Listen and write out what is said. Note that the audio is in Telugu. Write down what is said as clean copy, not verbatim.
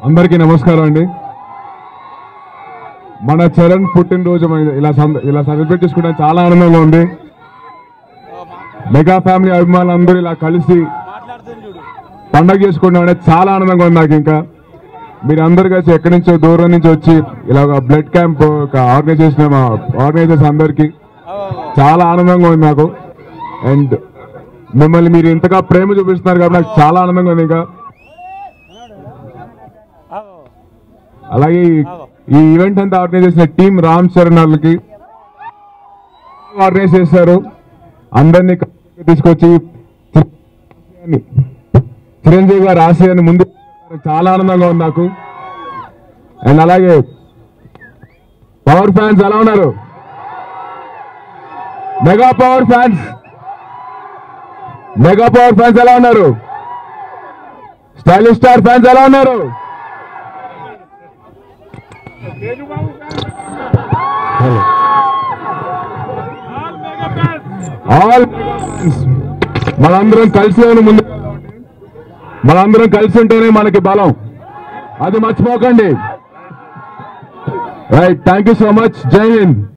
అందరికీ నమస్కారం అండి. మన చరణ్ పుట్టినరోజు ఇలా సెలబ్రేట్ చేసుకుంటే చాలా ఆనందంగా ఉంది. మెగా ఫ్యామిలీ అభిమానులు అందరూ ఇలా కలిసి పండగ చేసుకుంటాం అనేది చాలా ఆనందంగా ఉంది నాకు. ఇంకా మీరు అందరు కలిసి ఎక్కడి నుంచో దూరం నుంచి వచ్చి ఇలా బ్లడ్ క్యాంప్ ఆర్గనైజ్ చేసిన మా ఆర్గనైజర్స్ అందరికీ చాలా ఆనందంగా ఉంది నాకు. అండ్ మిమ్మల్ని మీరు ఇంతగా ప్రేమ చూపిస్తున్నారు కాబట్టి నాకు చాలా ఆనందంగా ఉంది. ఇంకా అలాగే ఈ ఈవెంట్ అంతా ఆర్గనైజ్ చేసిన టీం రామ్ చరణ్ వాళ్ళకి ఆర్గనైజ్ చేశారు. అందరినీ తీసుకొచ్చి చిరంజీవి గారు ఆశయాన్ని ముందు చాలా ఆనందంగా ఉంది నాకు. అండ్ అలాగే పవర్ ఫ్యాన్స్ ఎలా ఉన్నారు? మెగా పవర్ ఫ్యాన్స్ ఎలా ఉన్నారు? స్టైలిష్ స్టార్ ఫ్యాన్స్ ఎలా ఉన్నారు? మనందరం కలిసి ఉంటేనే మనకి బలం, అది మర్చిపోకండి. Right, thank you so much. జై హింద్.